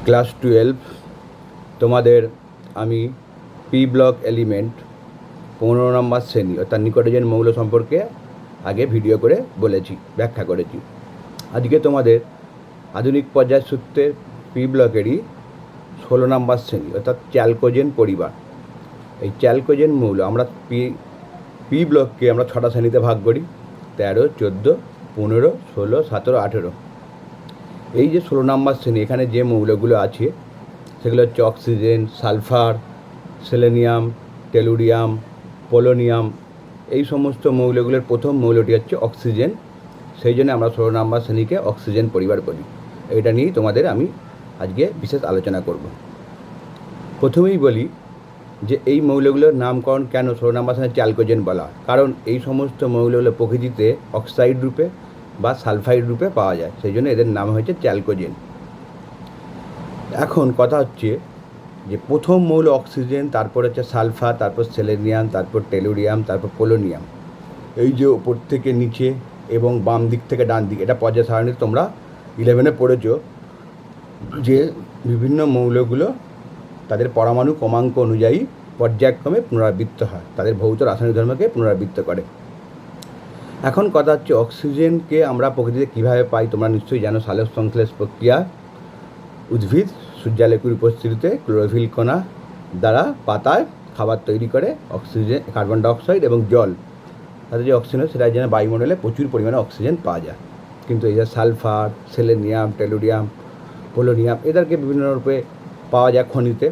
Class 12 তোমাদের আমি P block element 15 নম্বর শ্রেণী অর্থাৎ নিকটোজেন মৌল সম্পর্কে আগে ভিডিও করে বলেছি, ব্যাখ্যা করেছি। আজকে তোমাদের আধুনিক পর্যায় সূত্রে পি ব্লকেরই 16 নম্বর শ্রেণী অর্থাৎ চ্যালকোজেন পরিবার। এই চ্যালকোজেন মৌল আমরা পি ব্লককে আমরা 6টা শ্রেণীতে ভাগ করি: 13, 14, 15, 16, 17, 18। এই যে 16 নম্বর শ্রেণী, এখানে যে মৌলগুলো আছে সেগুলো হচ্ছে oxygen, sulphur, selenium, tellurium, polonium. এই সমস্ত মৌলগুলোর প্রথম মৌলটি হচ্ছে অক্সিজেন। সেই জন্য আমরা 16 নম্বর শ্রেণীকে অক্সিজেন পরিবার বলি। এটা নিয়েই তোমাদের আমি আজকে বিশেষ আলোচনা করব। প্রথমেই বলি যে এই মৌলগুলোর নামকরণ কেন 16 নম্বর শ্রেণীর চ্যালকোজেন বলা, কারণ এই সমস্ত মৌলগুলো প্রকৃতিতে অক্সাইড রূপে বা সালফাইড রূপে পাওয়া যায়, সেই জন্য এদের নাম হচ্ছে চ্যালকোজেন। এখন কথা হচ্ছে যে প্রথম মৌল অক্সিজেন, তারপর হচ্ছে সালফার, তারপর সেলেনিয়াম, তারপর টেলুরিয়াম, তারপর পোলোনিয়াম। এই যে ওপর থেকে নিচে এবং বাম দিক থেকে ডান দিক, এটা পর্যায় সারণী তোমরা 11-এ পড়েছো যে বিভিন্ন মৌলগুলো তাদের পরমাণু ক্রমাঙ্ক অনুযায়ী পর্যায়ক্রমে পুনরাবৃত্ত হয়, তাদের ভৌত রাসায়নিক ধর্মকে পুনরাবৃত্ত করে। এখন কথা হচ্ছে অক্সিজেনকে আমরা প্রকৃতিতে কীভাবে পাই, তোমরা নিশ্চয়ই জানো। সালোক সংশ্লেষ প্রক্রিয়া, উদ্ভিদ সূর্যালোকের উপস্থিতিতে ক্লোরোফিল কণা দ্বারা পাতায় খাবার তৈরি করে, অক্সিজেন, কার্বন ডাইঅক্সাইড এবং জল, তাদের যে অক্সিজেন সেটার জন্য বায়ুমণ্ডলে প্রচুর পরিমাণে অক্সিজেন পাওয়া যায়। কিন্তু এই যে সালফার, সেলেনিয়াম, টেলুরিয়াম, পোলোনিয়াম, এদেরকে বিভিন্ন রূপে পাওয়া যায় খনিতে,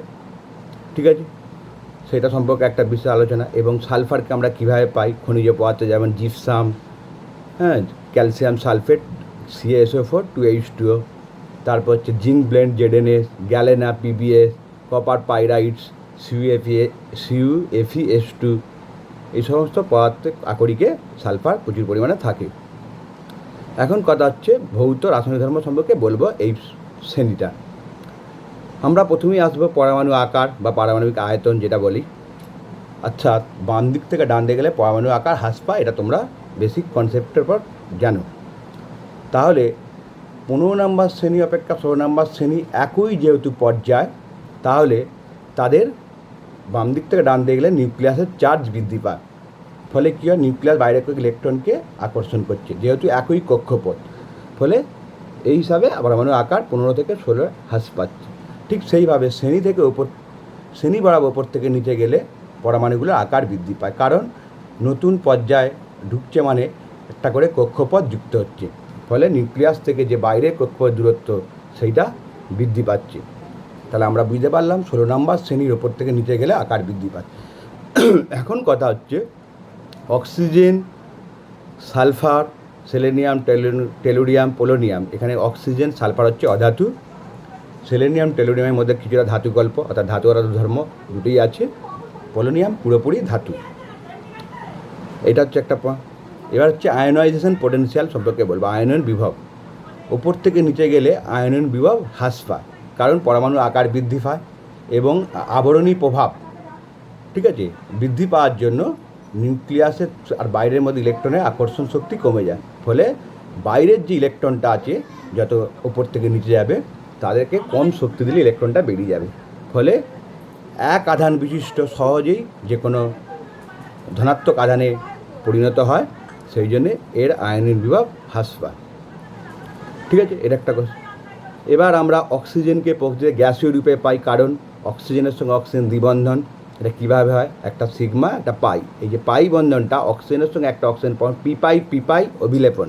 ঠিক আছে? সেটা সম্পর্কে একটা বিশেষ আলোচনা। এবং সালফারকে আমরা কীভাবে পাই, খনিজ পদার্থ যেমন gypsum, calcium sulphate CaSO4 2H2O, তারপর হচ্ছে zinc blend ZnS, galena PbS, copper pyrites CuFeS2, এই সমস্ত পদার্থ আকরিকে সালফার প্রচুর পরিমাণে থাকে। এখন কথা হচ্ছে ভৌত রাসায়নিক ধর্ম সম্পর্কে বলবো এই শ্রেণীটা। আমরা প্রথমেই আসবো পরমাণু আকার বা পারমাণবিক আয়তন যেটা বলি। আচ্ছা, বাম দিক থেকে ডান দিকে গেলে পরমাণু আকার হ্রাস পায়, এটা তোমরা বেসিক কনসেপ্টের পর জানো। তাহলে 15 নম্বর শ্রেণী অপেক্ষা 16 নম্বর শ্রেণী একই যেহেতু পর্যায়, তাহলে তাদের বাম দিক থেকে ডান দিকে গেলে নিউক্লিয়াসের চার্জ বৃদ্ধি পায়। ফলে কী হয়, নিউক্লিয়াস বাইরের ইলেকট্রনকে আকর্ষণ করছে, যেহেতু একই কক্ষপথ। ফলে এই হিসাবে পরমাণু আকার 15 থেকে 16 হ্রাস পাচ্ছে। ঠিক সেইভাবে শ্রেণী বরাবর ওপর থেকে নিচে গেলে পরমাণুগুলোর আকার বৃদ্ধি পায়, কারণ নতুন পর্যায়ে ঢুকছে মানে একটা করে কক্ষপথ যুক্ত হচ্ছে। ফলে নিউক্লিয়াস থেকে যে বাইরের কক্ষপথ দূরত্ব সেইটা বৃদ্ধি পাচ্ছে। তাহলে আমরা বুঝতে পারলাম 16 নম্বর শ্রেণীর ওপর থেকে নিচে গেলে আকার বৃদ্ধি পাচ্ছে। এখন কথা হচ্ছে oxygen, sulphur, selenium, tellurium, polonium. এখানে অক্সিজেন, সালফার হচ্ছে অধাতু, সেলেনিয়াম, টেলুরিয়ামের মধ্যে কিছুটা ধাতু গল্প অর্থাৎ ধাতু আর ধর্ম দুটোই আছে, পোলোনিয়াম পুরোপুরি ধাতু। এটা হচ্ছে একটা এবার হচ্ছে আয়নাইজেশন পোটেনশিয়াল সম্পর্কে বলবো। আয়নন বিভব, ওপর থেকে নিচে গেলে আয়নন বিভব হ্রাস পায়, কারণ পরমাণু আকার বৃদ্ধি পায় এবং আবরণী প্রভাব, ঠিক আছে, বৃদ্ধি পাওয়ার জন্য নিউক্লিয়াসের আর বাইরের মধ্যে ইলেকট্রনের আকর্ষণ শক্তি কমে যায়। ফলে বাইরের যে ইলেকট্রনটা আছে যত ওপর থেকে নিচে যাবে তাদেরকে কম শক্তি দিলে ইলেকট্রনটা বেরিয়ে যাবে। ফলে এক আধান বিশিষ্ট সহজেই যে কোনো ধনাত্মক আধানে পরিণত হয়, সেই জন্যে এর আয়নিক বিভব হ্রাস পায়, ঠিক আছে? এটা একটা কথা। এবার আমরা অক্সিজেনকে প্রকৃতিতে গ্যাসীয় রূপে পাই, কারণ অক্সিজেনের সঙ্গে অক্সিজেন দ্বিবন্ধন। এটা কীভাবে হয়, একটা সিগমা একটা পাই, এই যে পাই বন্ধনটা অক্সিজেনের সঙ্গে একটা অক্সিজেন পিপাই অভিলেপন।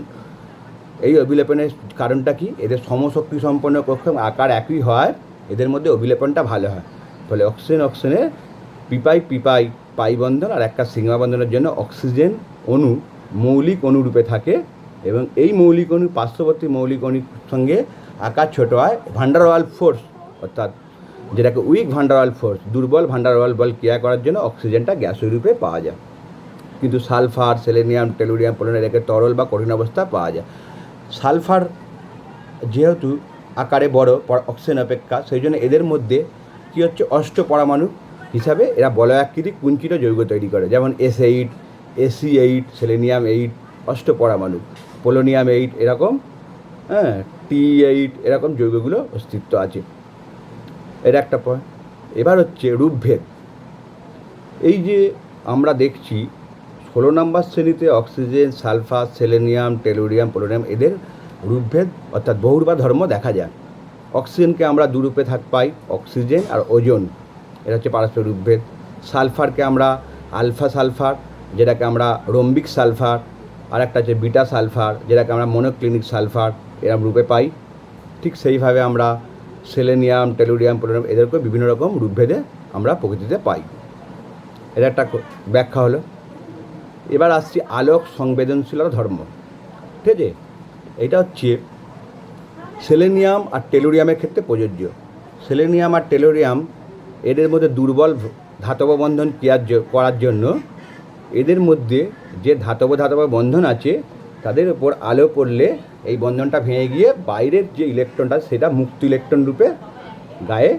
এই অভিলেপনের কারণটা কি, এদের সমশক্তি সম্পন্ন কক্ষ আকার একই হয়, এদের মধ্যে অভিলেপনটা ভালো হয়। ফলে অক্সিজেনের পিপাই পাই বন্ধন আর একটা সিগমা বন্ধনের জন্য অক্সিজেন অণু মৌলিক অণুরূপে থাকে, এবং এই মৌলিক অণু পার্শ্ববর্তী মৌলিক অণুর সঙ্গে আকার ছোট হয়। ভান্ডারওয়াল ফোর্স, অর্থাৎ যেটাকে উইক ভান্ডারওয়াল ফোর্স, দুর্বল ভান্ডারওয়াল বল ক্রিয়া করার জন্য অক্সিজেনটা গ্যাসীয় রূপে পাওয়া যায়। কিন্তু সালফার, সেলেনিয়াম, টেলুরিয়াম, পোলোনিয়াম একে তরল বা কঠিন অবস্থা পাওয়া যায়। সালফার যেহেতু আকারে বড় অক্সিজেন অপেক্ষা, সেই জন্য এদের মধ্যে কী হচ্ছে, অষ্ট পরমাণু হিসাবে এরা বলয়াকৃতি কুঞ্চিত যৌগ তৈরি করে, যেমন S8, Ag8, সেলেনিয়াম 8, অষ্ট পরমাণু, পোলোনিয়াম 8, এরকম T8, এরকম যৌগগুলো অস্তিত্ব আছে। এর একটা পয়েন্ট। এবার হচ্ছে রূপভেদ। এই যে আমরা দেখছি 16 নম্বর শ্রেণীতে oxygen, sulphur, selenium, tellurium, polonium এদের রূপভেদ অর্থাৎ বহুর বা ধর্ম দেখা যায়। অক্সিজেনকে আমরা দুরূপে পাই, অক্সিজেন আর ওজোন, এটা হচ্ছে পারস্পরিক রূপভেদ। সালফারকে আমরা আলফা সালফার, যেটাকে আমরা রম্বিক সালফার, আর একটা হচ্ছে বিটা সালফার, যেটাকে আমরা মনোক্লিনিক সালফার, এরকম রূপে পাই। ঠিক সেইভাবে আমরা সেলেনিয়াম, টেলুরিয়াম, পোলোনিয়াম এদেরকেও বিভিন্ন রকম রূপভেদে আমরা প্রকৃতিতে পাই। এটা একটা ব্যাখ্যা হলো। এবার আসছি আলোক সংবেদনশীলতা ধর্ম। ঠিক আছে, এটা হচ্ছে সেলেনিয়াম আর টেলুরিয়ামের ক্ষেত্রে প্রযোজ্য। সেলেনিয়াম আর টেলুরিয়াম এদের মধ্যে দুর্বল ধাতব বন্ধন করার জন্য এদের মধ্যে যে ধাতব বন্ধন আছে তাদের উপর আলো পড়লে এই বন্ধনটা ভেঙে গিয়ে বাইরের যে ইলেকট্রনটা সেটা মুক্ত ইলেকট্রন রূপে গায়ে,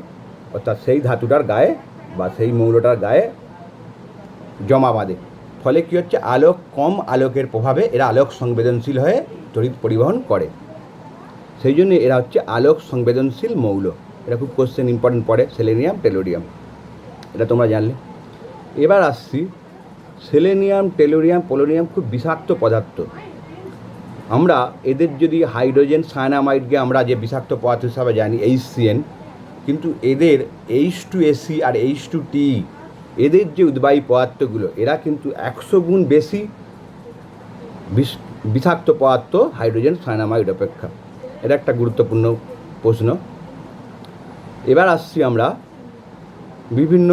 অর্থাৎ সেই ধাতুটার গায়ে বা সেই মৌলটার গায়ে জমা বাঁধে। ফলে কী হচ্ছে, কম আলোকের প্রভাবে এরা আলোক সংবেদনশীল হয়ে তড়িৎ পরিবহন করে। সেই জন্য এরা হচ্ছে আলোক সংবেদনশীল মৌল। এটা খুব কোশ্চেন ইম্পর্টেন্ট পড়ে, সেলেনিয়াম, টেলুরিয়াম, এটা তোমরা জানলে। এবার আসছি সেলেনিয়াম, টেলুরিয়াম, পোলোনিয়াম খুব বিষাক্ত পদার্থ। আমরা এদের যদি হাইড্রোজেন সায়ানামাইডকে আমরা যে বিষাক্ত পদার্থ হিসাবে জানি HCN, কিন্তু এদের H2AC আর H2T এদের যে উদ্বায়ী পদার্থগুলো এরা কিন্তু 100 গুণ বেশি বিষাক্ত পদার্থ হাইড্রোজেন সায়ানামাইড অপেক্ষা। এটা একটা গুরুত্বপূর্ণ প্রশ্ন। এবার আসছি আমরা বিভিন্ন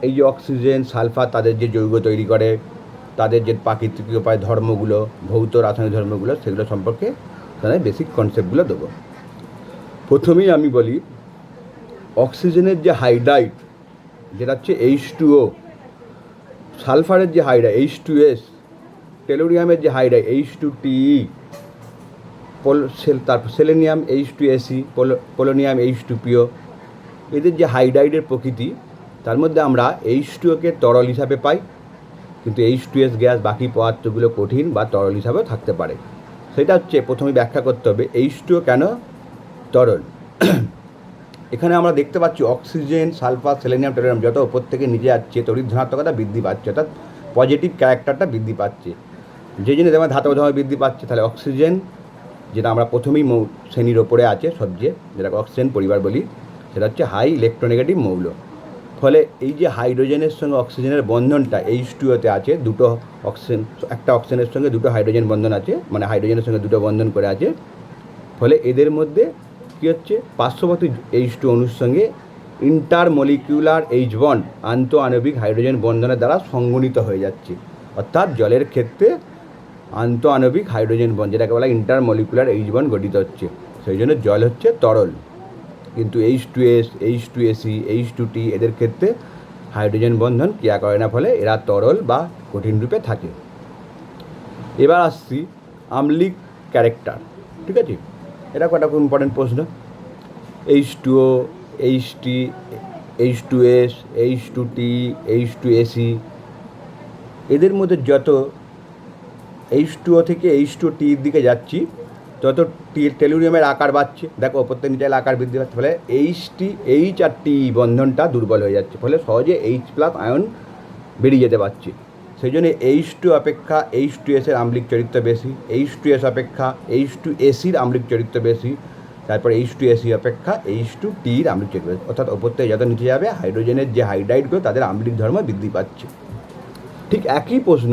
এই যে অক্সিজেন, সালফার তাদের যে যৌগ তৈরি করে, তাদের যে প্রাকৃতিক উপায় ধর্মগুলো, ভৌত রাসায়নিক ধর্মগুলো, সেগুলো সম্পর্কে তাদের বেসিক কনসেপ্টগুলো দেবো। প্রথমেই আমি বলি অক্সিজেনের যে হাইড্রাইড যেটা হচ্ছে H2O, সালফারের যে হাইড্রাইড H2S, টেলুরিয়ামের যে হাইড্রাইড H2TE, তারপর সেলেনিয়াম H2AC, পোলোনিয়াম H2PO, এদের যে হাইড্রাইডের প্রকৃতি তার মধ্যে আমরা H2O-কে তরল হিসাবে পাই, কিন্তু H2S গ্যাস বাকি পদার্থগুলো কঠিন বা তরল হিসাবেও থাকতে পারে। সেটা হচ্ছে প্রথমে ব্যাখ্যা করতে হবে H2O কেন তরল। এখানে আমরা দেখতে পাচ্ছি অক্সিজেন, সালফার, সেলেনিয়াম, টেলুরিয়াম যত ওপর থেকে নিচে যাচ্ছে তড়িৎ ধনাত্মকতা বৃদ্ধি পাচ্ছে, অর্থাৎ পজিটিভ ক্যারেক্টারটা বৃদ্ধি পাচ্ছে। যে জন্য যেমন ধাতব ধর্ম বৃদ্ধি পাচ্ছে, তাহলে অক্সিজেন যেটা আমরা প্রথমেই শ্রেণীর ওপরে আছে সবচেয়ে, যেটাকে অক্সিজেন পরিবার বলি, সেটা হচ্ছে হাই ইলেকট্রোনেগেটিভ মৌল। ফলে এই যে হাইড্রোজেনের সঙ্গে অক্সিজেনের বন্ধনটা H2O-তে আছে, দুটো অক্সিজেন, একটা অক্সিজেনের সঙ্গে দুটো হাইড্রোজেন বন্ধন আছে, মানে হাইড্রোজেনের সঙ্গে দুটো বন্ধন করে আছে। ফলে এদের মধ্যে কী হচ্ছে, পার্শ্ববর্তী H2 অণুর সঙ্গে ইন্টারমলিকিউলার H বন্ড আন্তঃ আণবিক হাইড্রোজেন বন্ধনের দ্বারা সংগঠিত হয়ে যাচ্ছে। অর্থাৎ জলের ক্ষেত্রে আন্তঃ আণবিক হাইড্রোজেন বন্ড, যেটাকে বলা ইন্টারমলিকুলার H বন্ড গঠিত হচ্ছে, সেই জন্য জল হচ্ছে তরল। কিন্তু H2S, H2AC, H2T এদের ক্ষেত্রে হাইড্রোজেন বন্ধন ক্রিয়া করে না, ফলে এরা তরল বা কঠিন রূপে থাকে। এবার আসছি আম্লিক ক্যারেক্টার। ঠিক আছে, এটা কটা খুব ইম্পর্টেন্ট প্রশ্ন। H2O, HT, H2S, H2T, H2AC এদের মধ্যে যত H2O থেকে H2T-র দিকে যাচ্ছি তত টেলুরিয়ামের আকার বাড়ছে। দেখো ওপর থেকে নিচে আকার বৃদ্ধি পাচ্ছে, ফলে H আর T বন্ধনটা দুর্বল হয়ে যাচ্ছে, ফলে সহজে H+ আয়ন বেরিয়ে যেতে পারছে। সেই জন্য H2 অপেক্ষা H2S-এর আম্লিক চরিত্র বেশি, H2S অপেক্ষা H2AC-র আম্লিক চরিত্র বেশি, তারপর H2AC অপেক্ষা H2T-র আম্লিক চরিত্র বেশি। অর্থাৎ ওপর থেকে যত নিচে যাবে হাইড্রোজেনের যে হাইড্রাইডগুলো তাদের আম্লিক ধর্ম বৃদ্ধি পাচ্ছে। ঠিক একই প্রশ্ন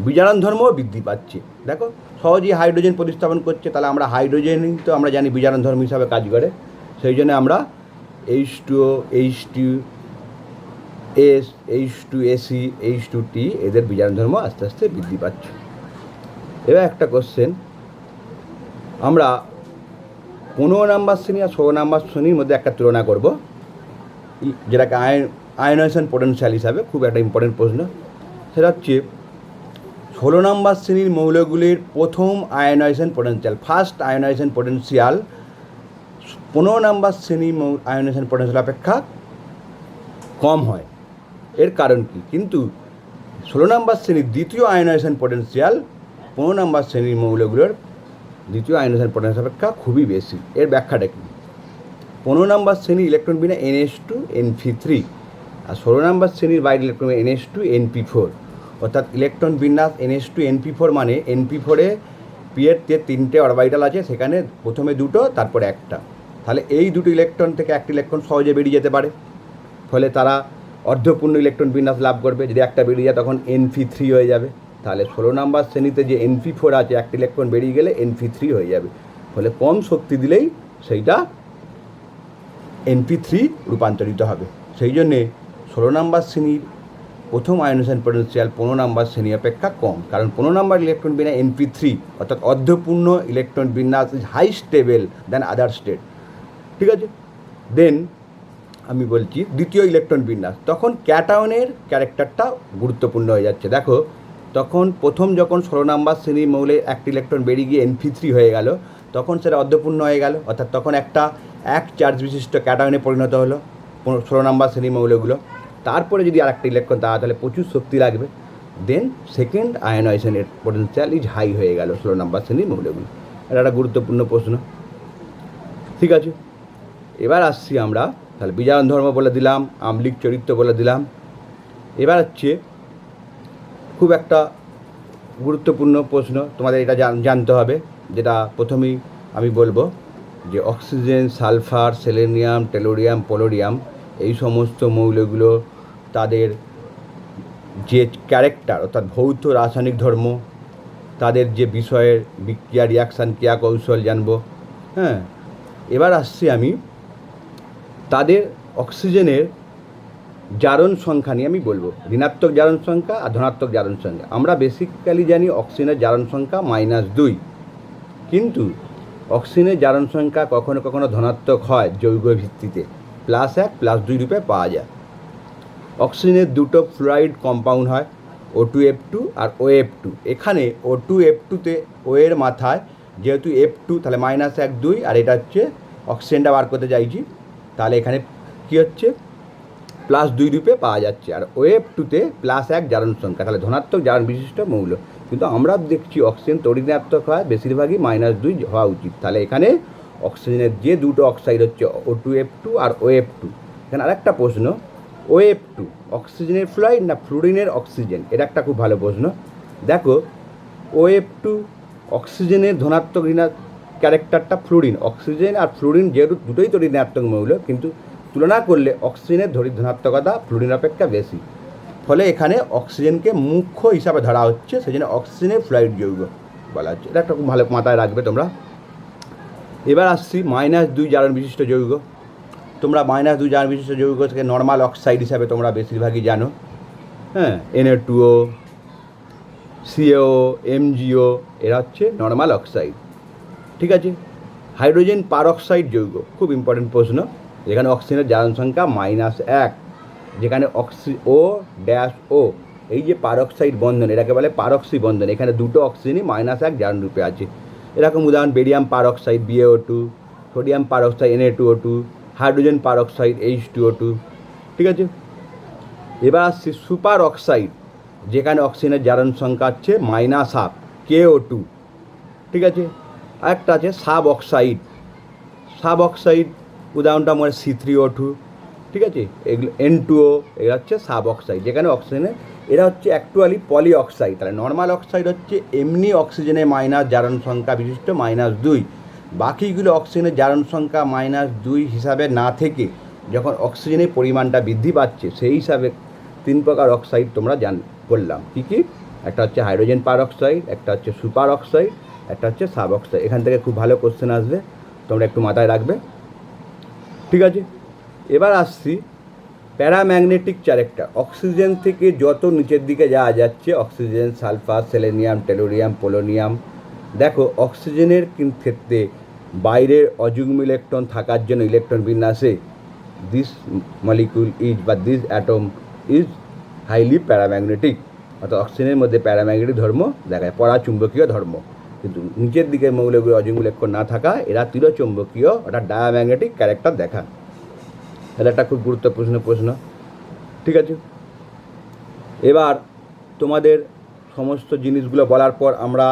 বিজারণ ধর্মও বৃদ্ধি পাচ্ছে। দেখো সহজেই হাইড্রোজেন প্রতিস্থাপন করছে, তাহলে আমরা হাইড্রোজেনই তো আমরা জানি বিজারণ ধর্ম হিসাবে কাজ করে, সেই জন্য আমরা H2O, H2S, H2AC, H2T এদের বিজারণ ধর্ম আস্তে আস্তে বৃদ্ধি পাচ্ছে। এবার একটা কোশ্চেন, আমরা 15 নম্বর শ্রেণী আর 16 নম্বর শ্রেণীর মধ্যে একটা তুলনা করব, যেটাকে আয়নাইজেশন পোটেনশিয়াল হিসাবে, খুব একটা ইম্পর্টেন্ট প্রশ্ন। সেটা হচ্ছে 16 নম্বর শ্রেণীর মৌলগুলির প্রথম ionisation potential, first ionisation potential 15 নম্বর শ্রেণীর আয়নাইজেশন পোটেনশিয়াল অপেক্ষা কম হয়। এর কারণ কী? কিন্তু 16 নম্বর শ্রেণীর দ্বিতীয় আয়নাইজেশন পোটেনশিয়াল 15 নম্বর শ্রেণীর মৌলগুলোর দ্বিতীয় আয়নাইজেশন পোটেনশিয়াল অপেক্ষা খুবই বেশি। এর ব্যাখ্যাটা কী? 15 নম্বর শ্রেণীর ইলেকট্রন বিন্যাস NH2 NP3, আর 16 নম্বর শ্রেণীর বাইরের ইলেকট্রন NH2 NP4। অর্থাৎ ইলেকট্রন বিন্যাস NH2 NP4 মানে NP4-এ পিয়ের যে 3টে অরবিটাল আছে, সেখানে প্রথমে 2টো তারপরে একটা। তাহলে এই দুটো ইলেকট্রন থেকে একটা ইলেকট্রন সহজে বেরিয়ে যেতে পারে, ফলে তারা অর্ধপূর্ণ ইলেকট্রন বিন্যাস লাভ করবে। যদি একটা বেরিয়ে যায় তখন NP3 হয়ে যাবে। তাহলে 16 নম্বর শ্রেণীতে যে NP4 আছে, একটা ইলেকট্রন বেরিয়ে গেলে NP3 হয়ে যাবে, ফলে কম শক্তি দিলেই সেইটা NP3 রূপান্তরিত হবে। সেই জন্যে 16 নম্বর শ্রেণীর প্রথম আয়নেশন পোটেনশিয়াল 15 নম্বর শ্রেণী অপেক্ষা কম, কারণ 15 নম্বর ইলেকট্রন বিন্যাস NP3 অর্থাৎ অর্ধপূর্ণ ইলেকট্রন বিন্যাস is high stable than other state. ঠিক আছে, দেন আমি বলছি দ্বিতীয় ইলেকট্রন বিন্যাস, তখন ক্যাটায়নের ক্যারেক্টারটা গুরুত্বপূর্ণ হয়ে যাচ্ছে। দেখো, তখন প্রথম যখন 16 নম্বর শ্রেণীর মৌলে একটা ইলেকট্রন বেরিয়ে গিয়ে NP3 হয়ে গেল, তখন সেটা অর্ধপূর্ণ হয়ে গেল, অর্থাৎ তখন একটা এক চার্জ বিশিষ্ট ক্যাটায়নে পরিণত হলো 16 নম্বর শ্রেণীর মৌলগুলো। তারপরে যদি আরেকটা ইলেকট্রন দেওয়া, তাহলে প্রচুর শক্তি লাগবে, দেন সেকেন্ড আয়নাইজেশনের পোটেনশিয়াল ইজ হাই হয়ে গেল 16 নম্বর শ্রেণীর মৌলগুলো। এটা একটা গুরুত্বপূর্ণ প্রশ্ন। ঠিক আছে, এবার আসছি আমরা, তাহলে বিজারণ ধর্ম বলে দিলাম, আম্লিক চরিত্র বলে দিলাম। এবার হচ্ছে খুব একটা গুরুত্বপূর্ণ প্রশ্ন, তোমাদের এটা জানতে হবে, যেটা প্রথমেই আমি বলবো যে অক্সিজেন, সালফার, সেলেনিয়াম, টেলোরিয়াম, পোলোরিয়াম, এই সমস্ত মৌলগুলো তাদের যে ক্যারেক্টার অর্থাৎ ভৌত রাসায়নিক ধর্ম, তাদের যে বিষয়ের বিক্রিয়া, রিয়াকশান, ক্রিয়া কৌশল জানবো। হ্যাঁ, এবার আসছি আমি তাদের অক্সিজেনের জারণ সংখ্যা নিয়ে আমি বলবো, ঋণাত্মক জারণ সংখ্যা আর ধনাত্মক জারণ সংখ্যা। আমরা বেসিক্যালি জানি অক্সিজেনের জারণ সংখ্যা -2, কিন্তু অক্সিজেনের জারণ সংখ্যা কখনো কখনো ধনাত্মক হয় যৌগ ভিত্তিতে, +1 +2 রূপে পাওয়া যায়। অক্সিজেনের দুটো ফ্লুরাইড কম্পাউন্ড হয়, O2F2 আর OF2। এখানে O2F2-তে ও এর মাথায় যেহেতু F2, তাহলে -1 2, আর এটা হচ্ছে অক্সিজেনটা বার করতে চাইছি, তাহলে এখানে কী হচ্ছে +2 রূপে পাওয়া যাচ্ছে। আর OF2-তে +1 জারণ সংখ্যা, তাহলে ধনাত্মক জারণ বিশিষ্ট মৌল। কিন্তু আমরা দেখছি অক্সিজেন তড়িৎঋণাত্মক হয়, বেশিরভাগই -2 হওয়া উচিত। তাহলে এখানে অক্সিজেনের যে দুটো অক্সাইড হচ্ছে O2F2 আর OF2। এখানে আরেকটা প্রশ্ন, OF2 অক্সিজেনের ফ্লুরাইড না ফ্লুরিনের অক্সিজেন? এটা একটা খুব ভালো প্রশ্ন। দেখো, OF2 অক্সিজেনের ধনাত্মক ক্যারেক্টারটা ফ্লুরিন, অক্সিজেন আর ফ্লুরিন যেহেতু দুটোই তড়িৎঋণাত্মক মৌল, কিন্তু তুলনা করলে অক্সিজেনের ধনাত্মকতা ফ্লুরিন অপেক্ষা বেশি, ফলে এখানে অক্সিজেনকে মুখ্য হিসাবে ধরা হচ্ছে, সেই জন্য অক্সিজেনের ফ্লুরাইড যৌগ বলা হচ্ছে। এটা একটা খুব ভালো মাথায় রাখবে তোমরা। এবার আসছি -2 জারণ বিশিষ্ট যৌগ। তোমরা -2 জারণ বিশিষ্ট যৌগ থেকে নর্মাল অক্সাইড হিসাবে তোমরা বেশিরভাগই জানো। হ্যাঁ, Na2O, CaO, MgO, এরা হচ্ছে নর্মাল অক্সাইড। ঠিক আছে, হাইড্রোজেন পারঅক্সাইড যৌগ, খুব ইম্পর্টেন্ট প্রশ্ন, যেখানে অক্সিজেনের জারণ সংখ্যা -1, যেখানে O-O, এই যে পারঅক্সাইড বন্ধন, এটাকে বলে পারক্সি বন্ধন, এখানে দুটো অক্সিজেনই -1 জারণ রূপে আছে। এরকম উদাহরণ barium peroxide BaO2, sodium peroxide Na2O2, hydrogen peroxide H2O2। ঠিক আছে, এবার আসছে সুপার অক্সাইড, যেখানে অক্সিজেনের জারণ সংখ্যা হচ্ছে -1 KO2। ঠিক আছে, আরেকটা আছে সাব অক্সাইড। সাব অক্সাইড উদাহরণটা মনে C3O2। ঠিক আছে, এগুলো N2O, এরা হচ্ছে সাব অক্সাইড, যেখানে অক্সিজেনের, এরা হচ্ছে অ্যাকচুয়ালি পলি অক্সাইড। তাহলে নর্মাল অক্সাইড হচ্ছে এমনি অক্সিজেনের জারণ সংখ্যা বিশিষ্ট -2, বাকিগুলো অক্সিজেনের জারণ সংখ্যা -2 হিসাবে না থেকে যখন অক্সিজেনের পরিমাণটা বৃদ্ধি পাচ্ছে, সেই হিসাবে 3 প্রকার অক্সাইড তোমরা বললাম। কী কী? একটা হচ্ছে হাইড্রোজেন পারঅক্সাইড, একটা হচ্ছে সুপার অক্সাইড, একটা হচ্ছে সাব অক্সাইড। এখান থেকে খুব ভালো কোশ্চেন আসবে, তোমরা একটু মাথায় রাখবে। ঠিক আছে, এবার আসছি প্যারাম্যাগনেটিক ক্যারেক্টার। অক্সিজেন থেকে যত নিচের দিকে যাওয়া যাচ্ছে, oxygen, sulphur, selenium, tellurium, polonium, দেখো অক্সিজেনের ক্ষেত্রে বাইরের অযুগ্ম ইলেকট্রন থাকার জন্য ইলেকট্রন বিন্যাসে দিস মলিকিউল ইজ বা this atom is highly paramagnetic, অর্থাৎ অক্সিজেনের মধ্যে প্যারাম্যাগনেটিক ধর্ম দেখায়, পরাচুম্বকীয় ধর্ম। কিন্তু নিচের দিকে মৌলগুলো অযুগ্ম ইলেকট্রন না থাকা, এরা চিরচুম্বকীয় অর্থাৎ ডায়াম্যাগনেটিক ক্যারেক্টার দেখান। এটা একটা খুব গুরুত্বপূর্ণ প্রশ্ন। ঠিক আছে, এবার তোমাদের সমস্ত জিনিসগুলো বলার পর আমরা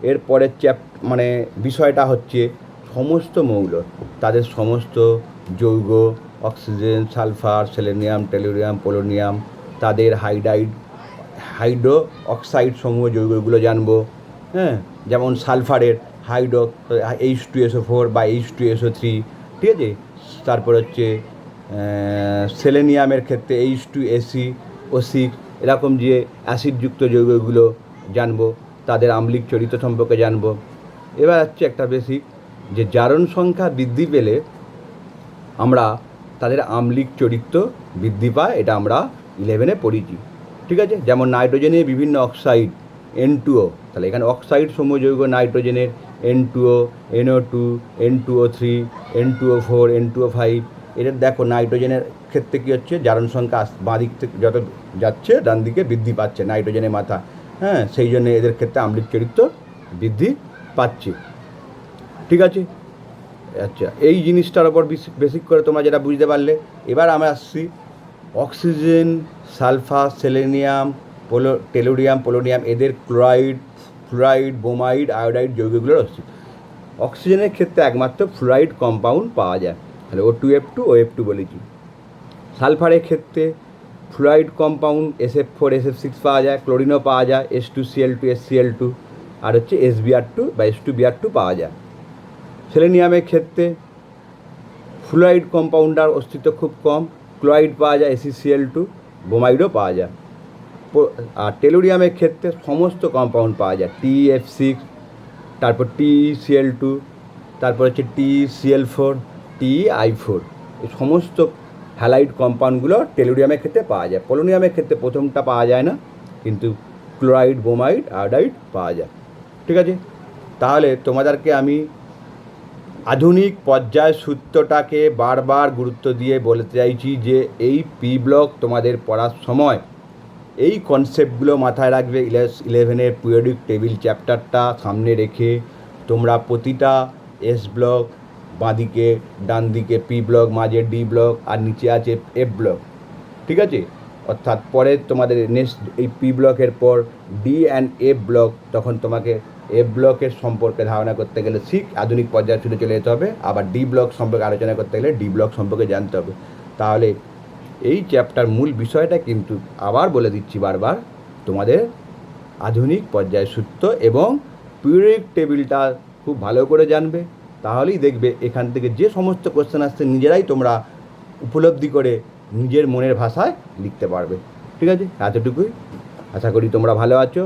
এর পরের বিষয়টা হচ্ছে সমস্ত মৌল, তাদের সমস্ত যৌগ, oxygen, sulphur, selenium, tellurium, polonium, তাদের হাইড্রো অক্সাইড সমূহ যৌগগুলো জানবো। হ্যাঁ, যেমন সালফারের হাইড্রো H2SO4 বা H2SO3, ঠিক আছে। তারপর হচ্ছে সেলেনিয়ামের ক্ষেত্রে H2SeO6, এরকম যে অ্যাসিডযুক্ত যৌগগুলো জানবো, তাদের আম্লিক চরিত্র সম্পর্কে জানবো। এবার হচ্ছে একটা বেসিক, যে জারণ সংখ্যা বৃদ্ধি পেলে আমরা তাদের আম্লিক চরিত্র বৃদ্ধি পায়, এটা আমরা 11-এ পড়েছি, ঠিক আছে। যেমন নাইট্রোজেনের বিভিন্ন অক্সাইড N2O, তাহলে এখানে অক্সাইড সমূহ যৌগ নাইট্রোজেনের N2O, NO2, N2O3, N2O4, N2O5। এদের দেখো নাইট্রোজেনের ক্ষেত্রে কী হচ্ছে, জারণ সংখ্যা বাঁ দিক থেকে যত যাচ্ছে ডান দিকে বৃদ্ধি পাচ্ছে নাইট্রোজেনের মাথা। হ্যাঁ, সেই জন্য এদের ক্ষেত্রে আম্লিক চরিত্র বৃদ্ধি পাচ্ছে, ঠিক আছে। আচ্ছা, এই জিনিসটার ওপর বেসিক করে তোমরা যেটা বুঝতে পারলে। এবার আমরা আসছি oxygen, sulphur, selenium, tellurium, polonium, এদের ক্লোরাইড, ফ্লুরাইড, বোমাইড, আয়োডাইড যৌগগুলোর অস্তিত্ব। অক্সিজেনের ক্ষেত্রে একমাত্র ফ্লুরাইড কম্পাউন্ড পাওয়া যায়, তাহলে O2F2, OF2 বলেছি। সালফারের ক্ষেত্রে ফ্লুরাইড কম্পাউন্ড SF4, SF6 পাওয়া যায়, ক্লোরিনও পাওয়া যায়, H2Cl2, HCl2, আর হচ্ছে SbR2 বা H2Br2 পাওয়া যায়। সেলেনিয়ামের ক্ষেত্রে ফ্লুরাইড কম্পাউন্ডার অস্তিত্ব খুব কম, ক্লোরাইড পাওয়া যায়, ACCl2, বোমাইডও পাওয়া যায়। আর টেলুরিয়ামের ক্ষেত্রে সমস্ত কম্পাউন্ড পাওয়া যায়, TF6, তারপর TeCl2, তারপর হচ্ছে TeCl4, TeI4, এই সমস্ত হ্যালাইড কম্পাউন্ডগুলো টেলুরিয়ামের ক্ষেত্রে পাওয়া যায়। পোলোনিয়ামের ক্ষেত্রে প্রথমটা পাওয়া যায় না, কিন্তু ক্লোরাইড, বোমাইড, আয়োডাইড পাওয়া যায়, ঠিক আছে। তাহলে তোমাদেরকে আমি আধুনিক পর্যায় সূত্রটাকে বারবার গুরুত্ব দিয়ে বলতে চাইছি যে এই পি ব্লক তোমাদের পড়ার সময় এই কনসেপ্টগুলো মাথায় রাখবে। 11-এর পিরিয়ডিক টেবিল চ্যাপ্টারটা সামনে রেখে তোমরা প্রতিটা এস ব্লক, বাঁদিকে ডান দিকে পি ব্লক, মাঝে ডি ব্লক, আর নিচে আছে এফ ব্লক, ঠিক আছে। অর্থাৎ পরে তোমাদের নেক্সট এই পি ব্লকের পর ডি অ্যান্ড এফ ব্লক, তখন তোমাকে এফ ব্লকের সম্পর্কে ধারণা করতে গেলে আধুনিক পর্যায়ে ছুটে চলে যেতে হবে, আবার ডি ব্লক সম্পর্কে আলোচনা করতে গেলে ডি ব্লক সম্পর্কে জানতে হবে। তাহলে এই চ্যাপ্টার মূল বিষয়টা কিন্তু আবার বলে দিচ্ছি বারবার, তোমাদের আধুনিক পর্যায় সূত্র এবং পিরিয়ডিক টেবিলটা খুব ভালো করে জানবে, তাহলেই দেখবে এখান থেকে যে সমস্ত কোশ্চেন আসছে নিজেরাই তোমরা উপলব্ধি করে নিজের মনের ভাষায় লিখতে পারবে, ঠিক আছে। এতটুকুই, আশা করি তোমরা ভালো আছো।